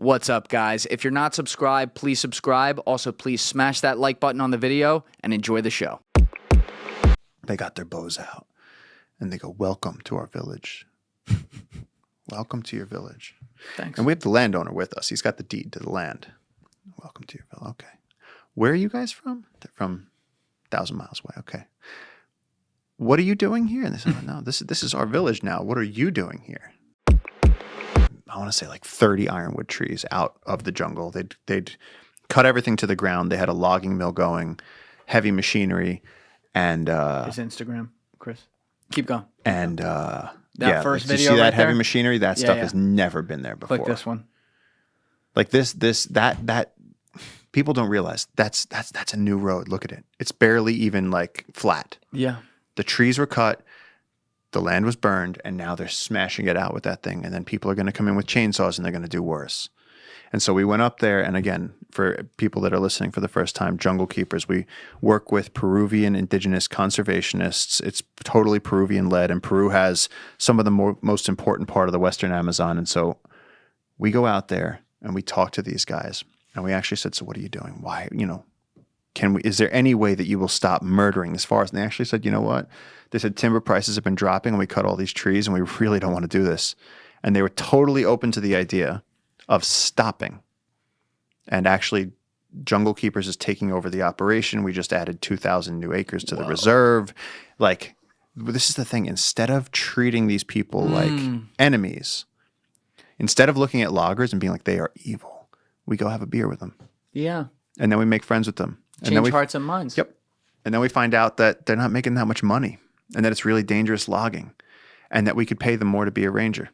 What's up, guys? If you're not subscribed, please subscribe. Also, please smash that like button on the video and enjoy the show. They got their bows out and they go, welcome to our village. Welcome to your village. Thanks. And we have the landowner with us. He's got the deed to the land. Welcome to your village. Okay. Where are you guys from? They're from 1,000 miles away. Okay. What are you doing here? And they said, no, this is our village now. What are you doing here? I want to say like 30 ironwood trees out of the jungle. They'd cut everything to the ground. They had a logging mill going, heavy machinery, and His Instagram, Chris. Keep going. And that first video, you see that right heavy there? machinery? That stuff has never been there before. Click this one. Like that. People don't realize that's a new road. Look at it. It's barely even like flat. Yeah. The trees were cut. The land was burned, and now they're smashing it out with that thing. And then people are going to come in with chainsaws, and they're going to do worse. And so we went up there, and again, for people that are listening for the first time, Jungle Keepers, we work with Peruvian indigenous conservationists. It's totally Peruvian-led, and Peru has some of the most important part of the Western Amazon. And so we go out there, and we talk to these guys, and we actually said, so what are you doing? Why, is there any way that you will stop murdering this forest? And they actually said, you know what? They said timber prices have been dropping and we cut all these trees and we really don't want to do this. And they were totally open to the idea of stopping. And actually, Jungle Keepers is taking over the operation. We just added 2,000 new acres to the reserve. Like, this is the thing. Instead of treating these people like enemies, instead of looking at loggers and being like, they are evil, we go have a beer with them. Yeah. And then we make friends with them. Change hearts and minds. Yep. And then we find out that they're not making that much money and that it's really dangerous logging and that we could pay them more to be a ranger.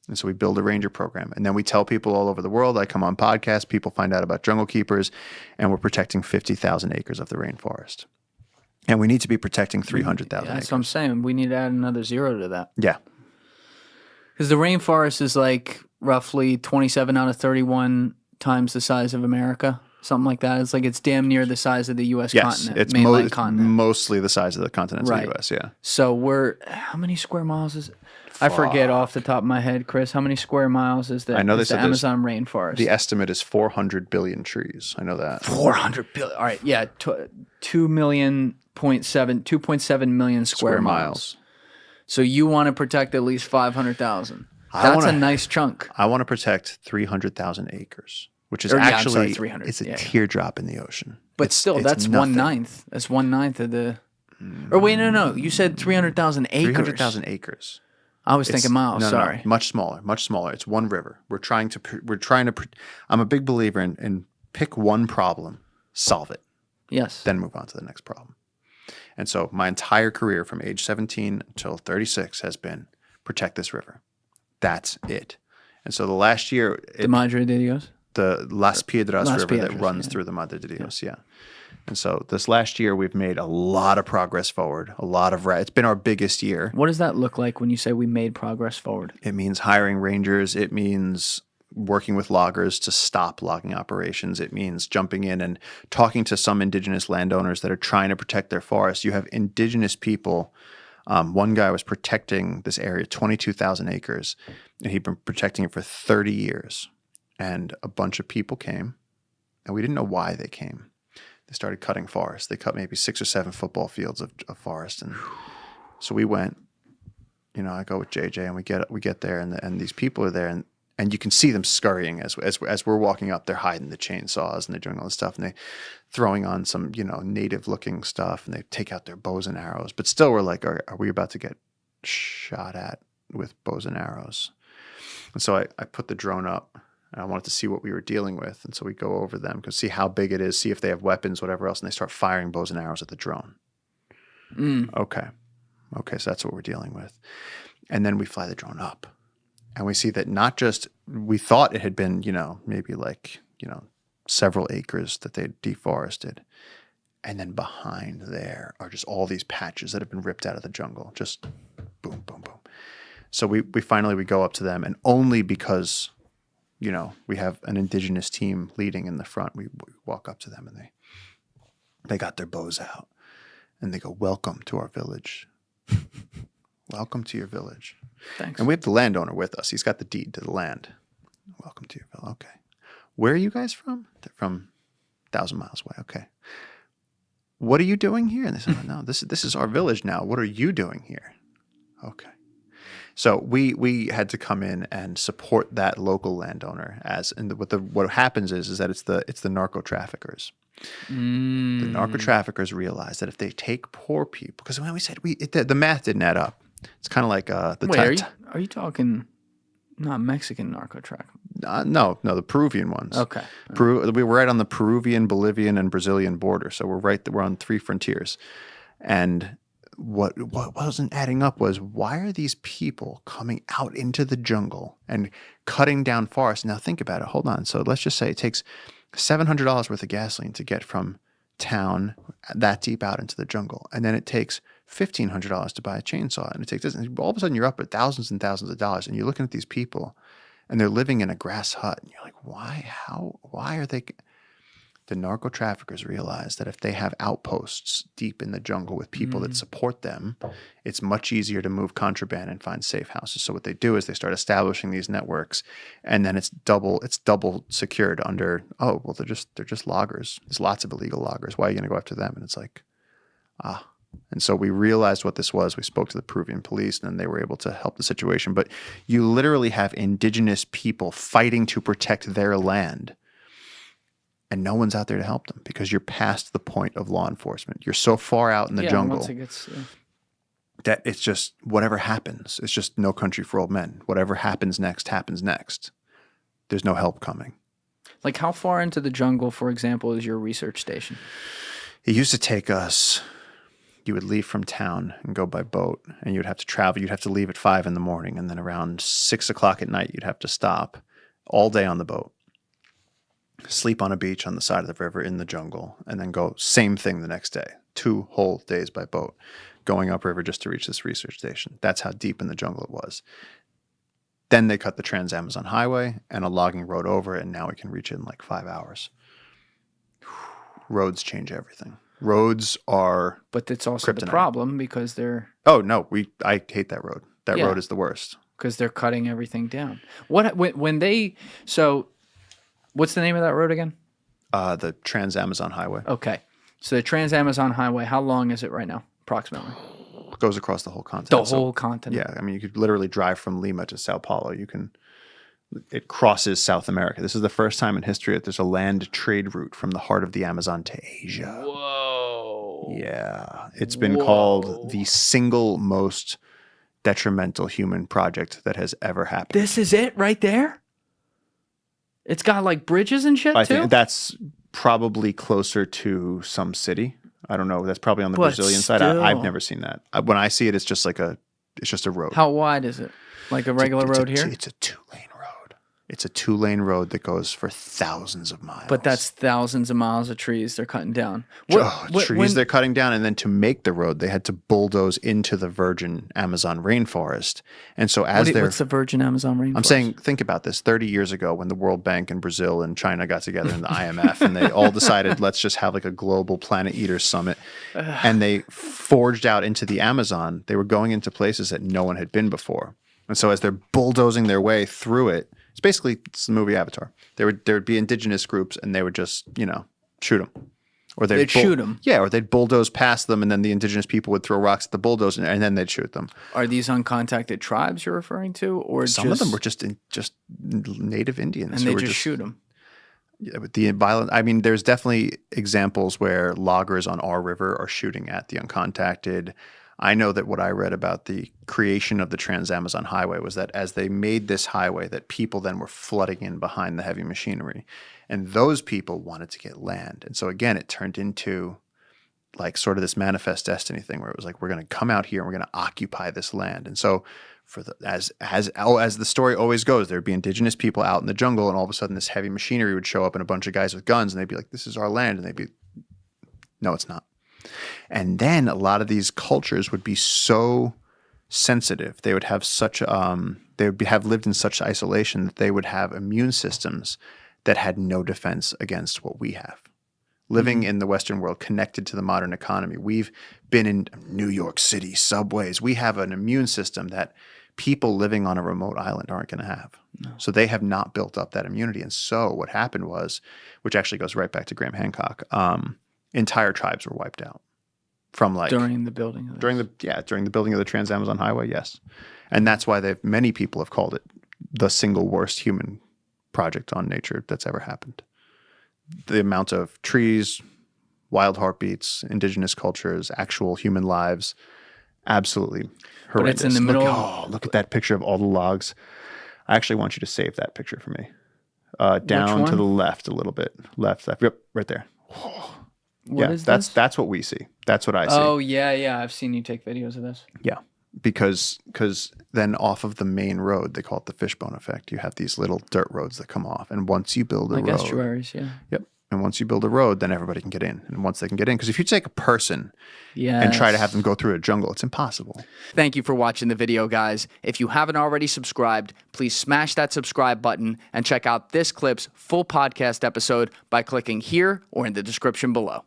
And so we build a ranger program. And then we tell people all over the world. I come on podcasts. People find out about Jungle Keepers, and we're protecting 50,000 acres of the rainforest. And we need to be protecting 300,000 acres. That's what I'm saying. We need to add another 0 to that. Yeah. Because the rainforest is like roughly 27 out of 31 times the size of America. Something like that. It's like it's damn near the size of the U.S. continent. It's mainland continent. mostly the size of the continental U.S., yeah. So how many square miles is it? I forget off the top of my head, Chris. How many square miles is the Amazon rainforest? The estimate is 400 billion trees. I know that. 400 billion. All right, yeah. 2.7 million square miles. So you want to protect at least 500,000. That's a nice chunk. I want to protect 300,000 acres. Which is actually 300. It's a teardrop in the ocean. But still, that's nothing. 1/9. That's 1/9 of the. Or wait, no. You said 300,000 acres. 300,000 acres. I was thinking miles. No, sorry. No, much smaller. It's one river. We're trying to. I'm a big believer in pick one problem, solve it. Yes. Then move on to the next problem. And so my entire career from age 17 until 36 has been protect this river. That's it. And so the last year, the Madre de Dios. The Las Piedras River that runs through the Madre de Dios, yeah. And so this last year, we've made a lot of progress forward, it's been our biggest year. What does that look like when you say we made progress forward? It means hiring rangers. It means working with loggers to stop logging operations. It means jumping in and talking to some indigenous landowners that are trying to protect their forests. You have indigenous people. One guy was protecting this area, 22,000 acres, and he'd been protecting it for 30 years. And a bunch of people came, and we didn't know why they came. They started cutting forests. They cut maybe 6 or 7 football fields of forest. And so we went, I go with JJ, and we get there, and these people are there, and you can see them scurrying as we're walking up. They're hiding the chainsaws, and they're doing all this stuff, and they throwing on some, native-looking stuff, and they take out their bows and arrows. But still, we're like, are we about to get shot at with bows and arrows? And so I put the drone up. And I wanted to see what we were dealing with. And so we go over them, see how big it is, see if they have weapons, whatever else. And they start firing bows and arrows at the drone. Okay, so that's what we're dealing with. And then we fly the drone up. And we see that not just, we thought it had been, maybe like, several acres that they'd deforested. And then behind there are just all these patches that have been ripped out of the jungle. Just boom, boom, boom. So we finally go up to them. And only because we have an indigenous team leading in the front. We walk up to them, and they got their bows out, and they go, welcome to our village. Welcome to your village. Thanks. And we have the landowner with us. He's got the deed to the land. Welcome to your village. Okay. Where are you guys from? They're from 1,000 miles away. Okay. What are you doing here? And they said, no, this is our village now. What are you doing here? Okay. So we had to come in and support that local landowner what happens is that it's the narco traffickers. The narco traffickers realize that if they take poor people, because when we said the math didn't add up. It's kind of like Wait, are you talking not Mexican narco track? No, the Peruvian ones. Okay. We were right on the Peruvian, Bolivian, and Brazilian border, so we're on 3 frontiers. And what wasn't adding up was, why are these people coming out into the jungle and cutting down forests? Now think about it. Hold on. So let's just say it takes $700 worth of gasoline to get from town that deep out into the jungle, and then it takes $1,500 to buy a chainsaw, and it takes this, and all of a sudden you're up at thousands and thousands of dollars, and you're looking at these people, and they're living in a grass hut, and you're like, why are they? The narco traffickers realize that if they have outposts deep in the jungle with people that support them, it's much easier to move contraband and find safe houses. So what they do is they start establishing these networks, and then it's double secured under, oh, well, they're just loggers. There's lots of illegal loggers. Why are you going to go after them? And it's like, And so we realized what this was. We spoke to the Peruvian police, and then they were able to help the situation. But you literally have indigenous people fighting to protect their land, and no one's out there to help them because you're past the point of law enforcement. You're so far out in the jungle once it gets, that it's just whatever happens. It's just no country for old men. Whatever happens next happens next. There's no help coming. Like, how far into the jungle, for example, is your research station? It used to take us, you would leave from town and go by boat, and you'd have to travel. You'd have to leave at 5 in the morning, and then around 6 o'clock at night, you'd have to stop all day on the boat, sleep on a beach on the side of the river in the jungle, and then go same thing the next day. 2 whole days by boat, going upriver just to reach this research station. That's how deep in the jungle it was. Then they cut the Trans-Amazon Highway and a logging road over it, and now we can reach it in like 5 hours. Roads change everything. Roads are But it's also kryptonite. the problem because they're... Oh, no, I hate that road. That road is the worst. Because they're cutting everything down. When they... So, what's the name of that road again? The Trans-Amazon Highway. Okay. So the Trans-Amazon Highway, how long is it right now, approximately? It goes across the whole continent. The whole continent? Yeah, I mean, you could literally drive from Lima to Sao Paulo. It crosses South America. This is the first time in history that there's a land trade route from the heart of the Amazon to Asia. Whoa. Yeah. It's been called the single most detrimental human project that has ever happened. This is it right there? It's got like bridges and shit I too? think that's probably closer to some city. I don't know. That's probably on the Brazilian side. I've never seen that. When I see it, it's just a road. How wide is it? Like a regular road here? It's a 2-lane road. It's a 2-lane road that goes for thousands of miles. But that's thousands of miles of trees they're cutting down. Trees they're cutting down, and then to make the road, they had to bulldoze into the virgin Amazon rainforest. And so what's the virgin Amazon rainforest? I'm saying, think about this. 30 years ago, when the World Bank and Brazil and China got together in the IMF, and they all decided, let's just have like a global Planet Eater summit, and they forged out into the Amazon. They were going into places that no one had been before. And so as they're bulldozing their way through it, it's the movie Avatar. There would be indigenous groups, and they would just, shoot them. Or they'd shoot them? Yeah, or they'd bulldoze past them, and then the indigenous people would throw rocks at the bulldozer, and then they'd shoot them. Are these uncontacted tribes you're referring to? Or some of them were just native Indians. And they just shoot them? Yeah, with the violent, I mean, there's definitely examples where loggers on our river are shooting at the uncontacted. I know that what I read about the creation of the Trans-Amazon Highway was that as they made this highway, that people then were flooding in behind the heavy machinery. And those people wanted to get land. And so again, it turned into like sort of this manifest destiny thing where it was like, we're going to come out here and we're going to occupy this land. And so as the story always goes, there'd be indigenous people out in the jungle, and all of a sudden this heavy machinery would show up and a bunch of guys with guns, and they'd be like, this is our land. And they'd be, no, it's not. And then a lot of these cultures would be so sensitive. They would have have lived in such isolation that they would have immune systems that had no defense against what we have. Living in the Western world, connected to the modern economy, we've been in New York City subways. We have an immune system that people living on a remote island aren't going to have. No. So they have not built up that immunity. And so what happened was, which actually goes right back to Graham Hancock, entire tribes were wiped out from like during the building of this. during the building of the Trans-Amazon Highway, yes. And that's why many people have called it the single worst human project on nature that's ever happened. The amount of trees, wild heartbeats, indigenous cultures, actual human lives, absolutely horrendous. But it's in the middle. Look at that picture of all the logs. I actually want you to save that picture for me. Down to the left a little bit. Left. Yep, right there. What is this? That's what we see. That's what I see. Oh, yeah. I've seen you take videos of this. Yeah. Because then off of the main road, they call it the fishbone effect. You have these little dirt roads that come off. And once you build a road. Estuaries, yeah. Yep. And once you build a road, then everybody can get in. And once they can get in, because if you take a person and try to have them go through a jungle, it's impossible. Thank you for watching the video, guys. If you haven't already subscribed, please smash that subscribe button and check out this clip's full podcast episode by clicking here or in the description below.